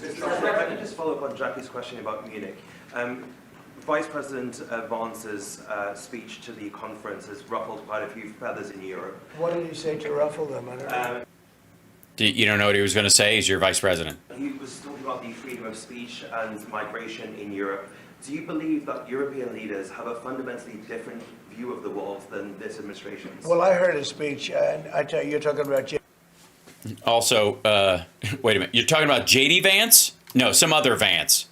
I can just follow up on Jackie's question about Munich. Vice President Vance's speech to the conference has ruffled quite a few feathers in Europe. What did he say to ruffle them? I don't know. You don't know what he was going to say? He's your vice president. He was talking about the freedom of speech and migration in Europe. Do you believe that European leaders have a fundamentally different view of the world than this administration's? Well, I heard his speech, and I tell you, you're talking about Also, wait a minute. You're talking about J.D. Vance? No, some other Vance.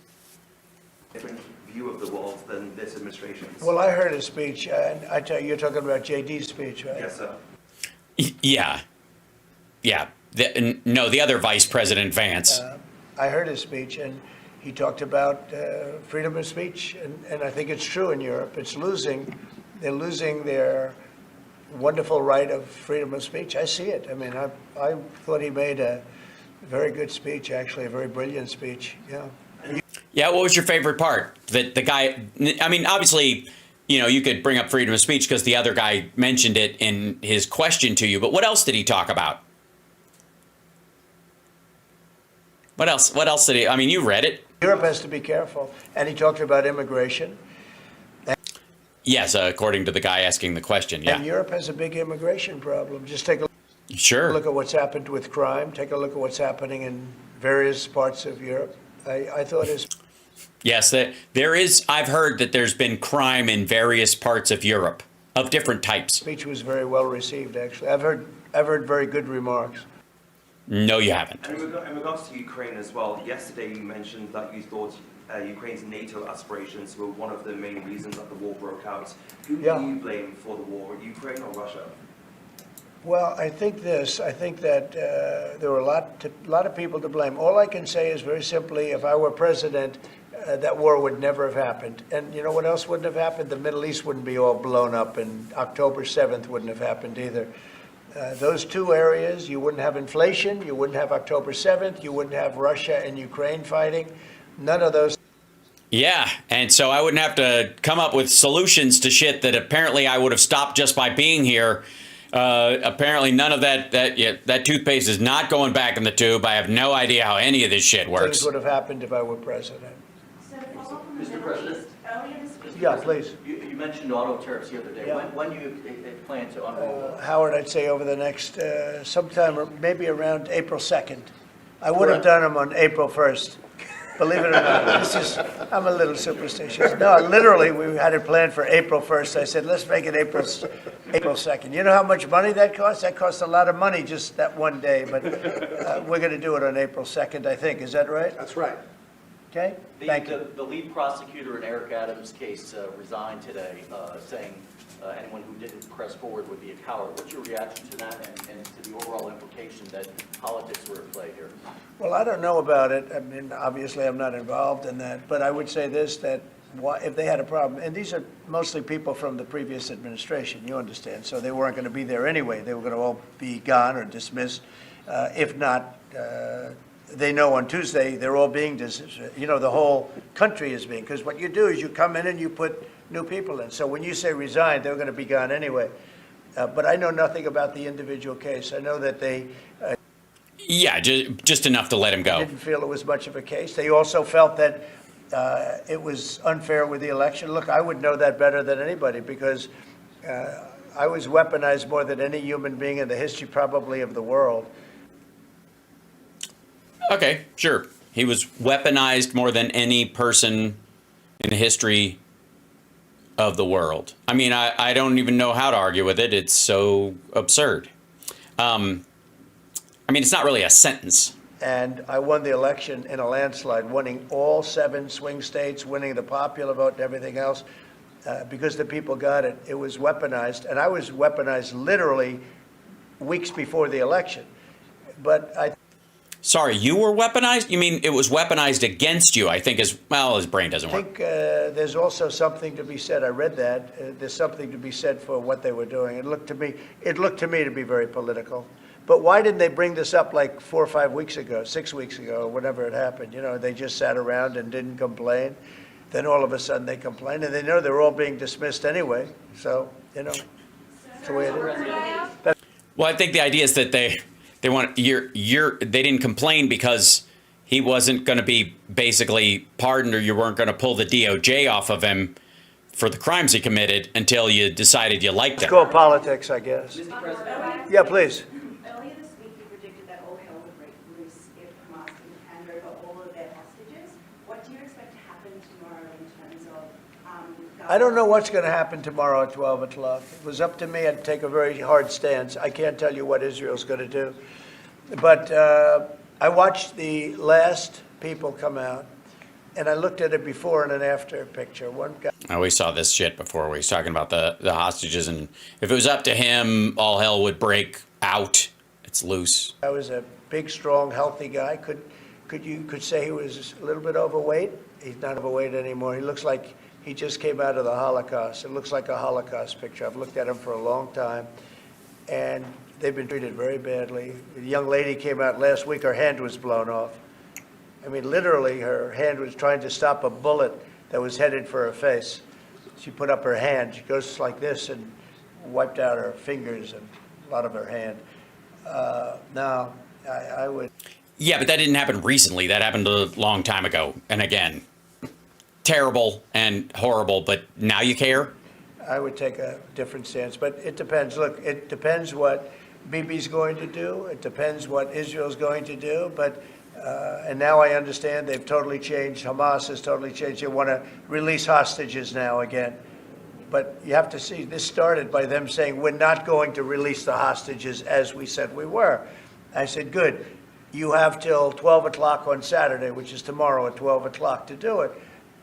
Different view of the world than this administration's. Well, I heard his speech, and I tell you, you're talking about J.D.'s speech, right? Yes, sir. Yeah. No, the other Vice President Vance. I heard his speech, and he talked about freedom of speech, and I think it's true in Europe. They're losing their wonderful right of freedom of speech. I see it. I mean, I thought he made a very good speech, actually, a very brilliant speech. Yeah. Yeah, what was your favorite part? That the guy, I mean, obviously, you could bring up freedom of speech because the other guy mentioned it in his question to you, but what else did he talk about? What else did he, I mean, you read it. Europe has to be careful. And he talked about immigration. Yes, according to the guy asking the question, yeah. And Europe has a big immigration problem. Just take a Sure. look at what's happened with crime. Take a look at what's happening in various parts of Europe. I thought his... Yes, there is, I've heard that there's been crime in various parts of Europe of different types. speech was very well received, actually. I've heard very good remarks. No, you haven't. And in regards to Ukraine as well, yesterday you mentioned that you thought Ukraine's NATO aspirations were one of the main reasons that the war broke out. Who do you blame for the war, Ukraine or Russia? Well, I think that there were a lot of people to blame. All I can say is very simply, if I were president, that war would never have happened. And you know what else wouldn't have happened? The Middle East wouldn't be all blown up, and October 7th wouldn't have happened either. Those two areas, you wouldn't have inflation, you wouldn't have October 7th, you wouldn't have Russia and Ukraine fighting. None of those. Yeah, and so I wouldn't have to come up with solutions to shit that apparently I would have stopped just by being here. Apparently none of that toothpaste is not going back in the tube. I have no idea how any of this shit works. Things would have happened if I were president. Mr. President? Yeah, please. You mentioned auto tariffs the other day. Yeah. When do you plan to unroll them? Howard, I'd say over the next, sometime, or maybe around April 2nd. I would have done them on April 1st. Believe it or not, I'm a little superstitious. No, literally, we had it planned for April 1st. I said, let's make it April 2nd. You know how much money that costs? That costs a lot of money just that one day, but we're going to do it on April 2nd, I think. Is that right? That's right. Okay? Thank you. The lead prosecutor in Eric Adams' case resigned today, saying anyone who didn't press forward would be a coward. What's your reaction to that and to the overall implication that politics were at play here? Well, I don't know about it. I mean, obviously, I'm not involved in that. But I would say this, that if they had a problem, and these are mostly people from the previous administration, you understand, so they weren't going to be there anyway. They were going to all be gone or dismissed. If not, they know on Tuesday they're all being dismissed. The whole country is being, because what you do is you come in and you put new people in. So when you say resign, they're going to be gone anyway. But I know nothing about the individual case. I know that they Yeah, just enough to let him go. didn't feel it was much of a case. They also felt that it was unfair with the election. Look, I would know that better than anybody because I was weaponized more than any human being in the history probably of the world. Okay, sure. He was weaponized more than any person in the history of the world. I mean, I don't even know how to argue with it. It's so absurd. I mean, it's not really a sentence. And I won the election in a landslide, winning all 7 swing states, winning the popular vote and everything else, because the people got it. It was weaponized, and I was weaponized literally weeks before the election. But Sorry, you were weaponized? You mean it was weaponized against you? I think his brain doesn't I work. think there's also something to be said. I read that. There's something to be said for what they were doing. It looked to me to be very political. But why didn't they bring this up like 4 or 5 weeks ago, 6 weeks ago, whenever it happened? They just sat around and didn't complain. Then all of a sudden they complain, and they know they're all being dismissed anyway. So, that's the way it is. Well, I think the idea is that they want they didn't complain because he wasn't going to be basically pardoned, or you weren't going to pull the DOJ off of him for the crimes he committed until you decided you liked It's him. called politics, I guess. Mr. President, Yeah, please. Earlier this week, you predicted that all hell would break loose if Hamas didn't hand over all of their hostages. What do you expect to happen tomorrow in terms of I don't know what's going to happen tomorrow at 12 o'clock. If it was up to me, I'd take a very hard stance. I can't tell you what Israel's going to do. But I watched the last people come out, and I looked at a before and an after picture. One guy. We saw this shit before. We was talking about the hostages, and if it was up to him, all hell would break out. It's loose. I was a big, strong, healthy guy. Could say he was a little bit overweight. He's not overweight anymore. He looks like he just came out of the Holocaust. It looks like a Holocaust picture. I've looked at him for a long time, and they've been treated very badly. The young lady came out last week. Her hand was blown off. I mean, literally, her hand was trying to stop a bullet that was headed for her face. She put up her hand. She goes like this and wiped out her fingers and a lot of her hand. Now, I would. Yeah, but that didn't happen recently. That happened a long time ago. And again, terrible and horrible, but now you care? I would take a different stance, but it depends. Look, it depends what Bibi's going to do. It depends what Israel's going to do. But and now I understand they've totally changed. Hamas has totally changed. They want to release hostages now again. But you have to see, this started by them saying, we're not going to release the hostages as we said we were. I said, good. You have till 12 o'clock on Saturday, which is tomorrow at 12 o'clock, to do it.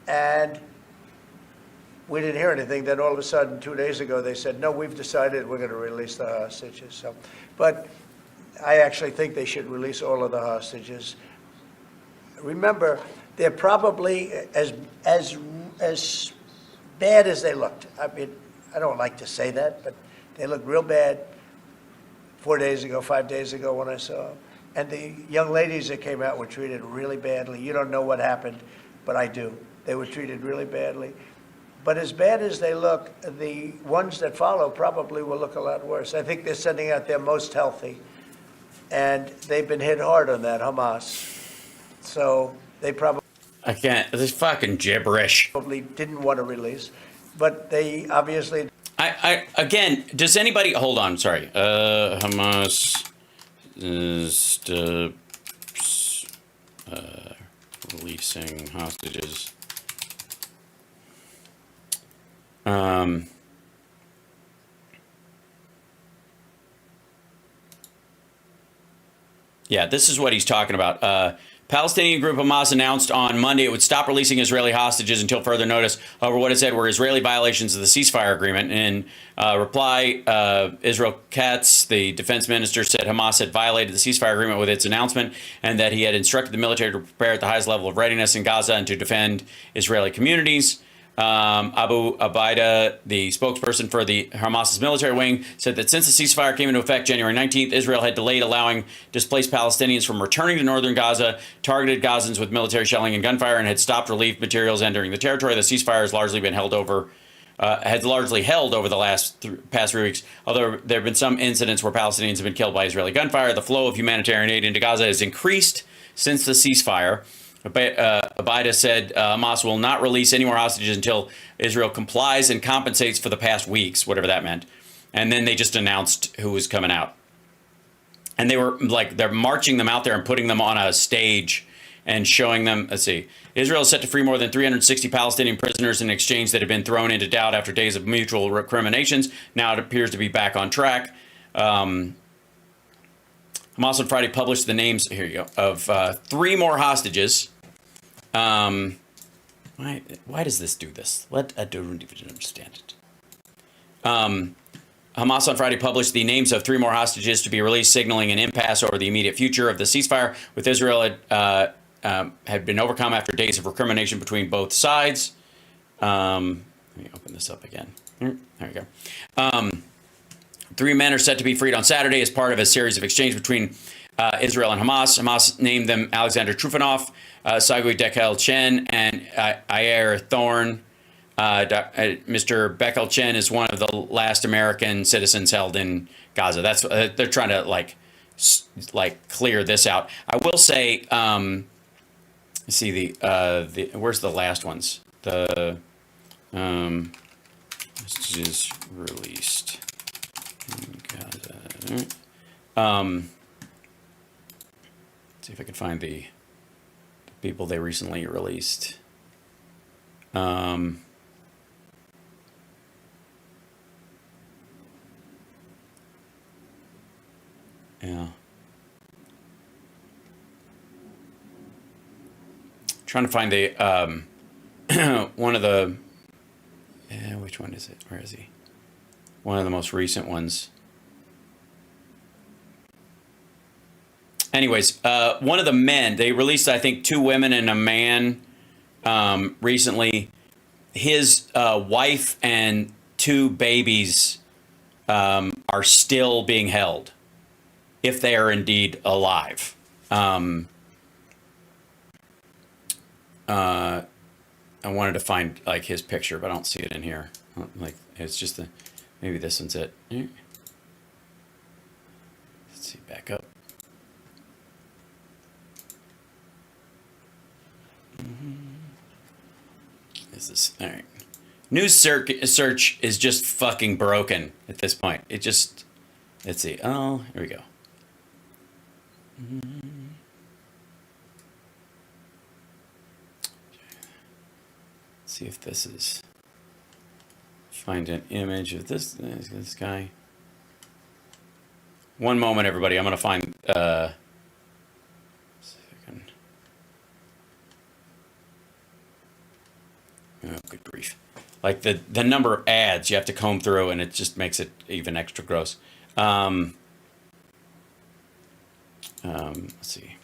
And we didn't hear anything. Then all of a sudden, 2 days ago, they said, no, we've decided we're going to release the hostages. So, but I actually think they should release all of the hostages. Remember, they're probably as bad as they looked. I mean, I don't like to say that, but they looked real bad 4 days ago, 5 days ago when I saw them. And the young ladies that came out were treated really badly. You don't know what happened, but I do. They were treated really badly. But as bad as they look, the ones that follow probably will look a lot worse. I think they're sending out their most healthy. And they've been hit hard on that, Hamas. So they probably I can't. This is fucking gibberish. didn't want to release. But they obviously. Again, does anybody, hold on, sorry. Hamas is releasing hostages. Yeah, this is what he's talking about. Palestinian group Hamas announced on Monday it would stop releasing Israeli hostages until further notice over what it said were Israeli violations of the ceasefire agreement. In reply, Israel Katz, the defense minister, said Hamas had violated the ceasefire agreement with its announcement and that he had instructed the military to prepare at the highest level of readiness in Gaza and to defend Israeli communities. Abu Abaida, the spokesperson for the Hamas's military wing, said that since the ceasefire came into effect January 19th, Israel had delayed allowing displaced Palestinians from returning to northern Gaza, targeted Gazans with military shelling and gunfire, and had stopped relief materials entering the territory. The ceasefire has largely been held over the past 3 weeks. Although there have been some incidents where Palestinians have been killed by Israeli gunfire, the flow of humanitarian aid into Gaza has increased since the ceasefire. Abaida said Hamas will not release any more hostages until Israel complies and compensates for the past weeks, whatever that meant. And then they just announced who was coming out. And they were like, they're marching them out there and putting them on a stage and showing them, let's see, Israel is set to free more than 360 Palestinian prisoners in exchange that had been thrown into doubt after days of mutual recriminations. Now it appears to be back on track. Hamas on Friday published the names, here you go, of 3 more hostages. Why does this do this? I don't even understand it. Hamas on Friday published the names of 3 more hostages to be released, signaling an impasse over the immediate future of the ceasefire, with Israel had been overcome after days of recrimination between both sides. Let me open this up again. There we go. 3 men are set to be freed on Saturday as part of a series of exchanges between Israel and Hamas. Hamas named them Alexander Trufanov, Sagui Dekel Chen, and Ayer Thorn. Mr. Bekel Chen is one of the last American citizens held in Gaza. That's they're trying to like clear this out. I will say see the where's the last ones? The this is released. See if I can find the people they recently released. Yeah. Trying to find the one of the which one is it? Where is he? One of the most recent ones. Anyways, one of the men, they released, I think, 2 women and a man recently. His wife and 2 babies are still being held, if they are indeed alive. I wanted to find like his picture, but I don't see it in here. Like it's just the, maybe this one's it. Let's see, back up. Is this all right? News search is just fucking broken at this point. It just, let's see. Oh, here we go. See if this is, find an image of this guy. One moment, everybody. I'm gonna find see if I can, oh, good grief. Like the number of ads you have to comb through, and it just makes it even extra gross. Let's see.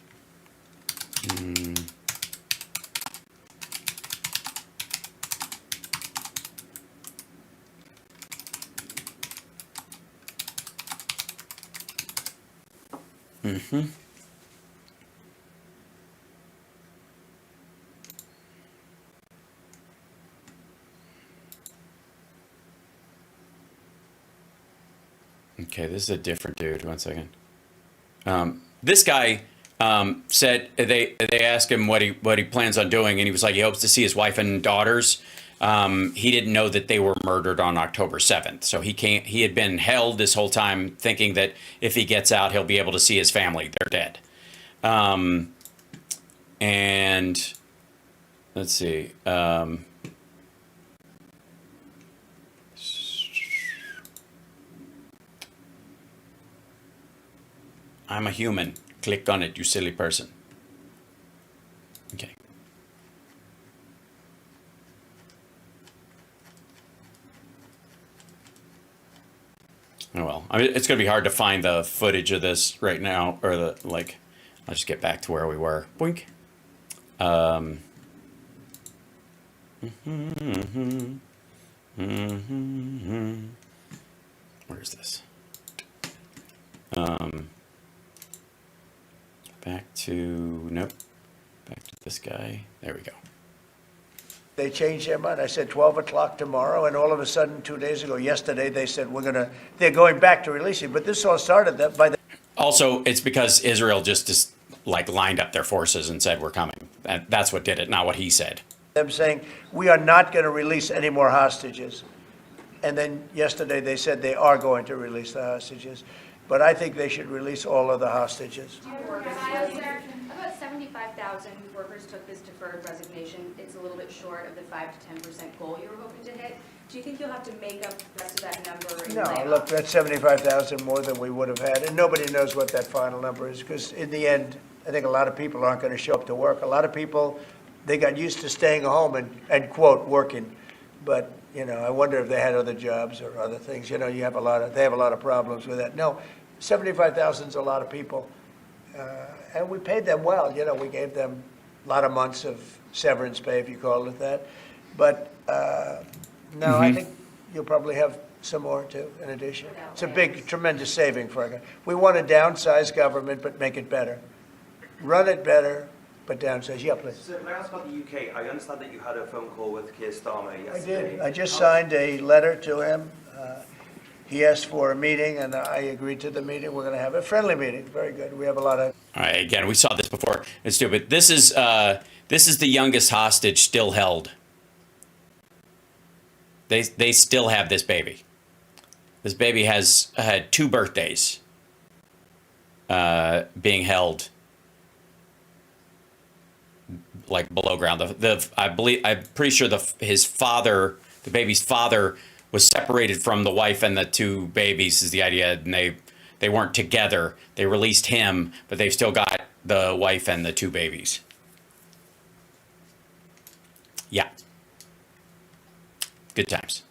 Okay, this is a different dude. One second. This guy said they asked him what he plans on doing, and he was like he hopes to see his wife and daughters. He didn't know that they were murdered on October 7th, so he had been held this whole time, thinking that if he gets out, he'll be able to see his family. They're dead. And let's see. I'm a human. Click on it, you silly person. Okay. Oh well, I mean, it's going to be hard to find the footage of this right now, or the like. I'll just get back to where we were. Boink. Where's this? Back to, nope. Back to this guy. There we go. They changed their mind. I said 12 o'clock tomorrow, and all of a sudden, 2 days ago, yesterday, they said they're going back to releasing. But this all started by the. Also, it's because Israel just like lined up their forces and said, we're coming. And that's what did it, not what he said. Them saying, we are not going to release any more hostages. And then yesterday, they said they are going to release the hostages. But I think they should release all of the hostages. About 75,000 workers took this deferred resignation. It's a little bit short of the 5 to 10% goal you were hoping to hit. Do you think you'll have to make up the rest of that number? In No, layoffs? look, that's 75,000 more than we would have had, and nobody knows what that final number is, because in the end, I think a lot of people aren't going to show up to work. A lot of people, they got used to staying home and quote, working. But, you know, I wonder if they had other jobs or other things. You know, they have a lot of problems with that. No, 75,000 is a lot of people. And we paid them well. You know, we gave them a lot of months of severance pay, if you call it that. But, no, I think you'll probably have some more, too, in addition. It's a big, tremendous saving for us. We want to downsize government, but make it better. Run it better, but downsize. Yeah, please. So, can I ask about the UK? I understand that you had a phone call with Keir Starmer I yesterday. did. I just signed a letter to him. He asked for a meeting, and I agreed to the meeting. We're going to have a friendly meeting. Very good. We have a lot of. All right, again, we saw this before. It's stupid. This This is the youngest hostage still held. They still have this baby. This baby has had 2 birthdays being held like below ground. I'm pretty sure his father, the baby's father, was separated from the wife and the 2 babies. Is the idea, and they weren't together. They released him, but they've still got the wife and the 2 babies. Yeah. Good times.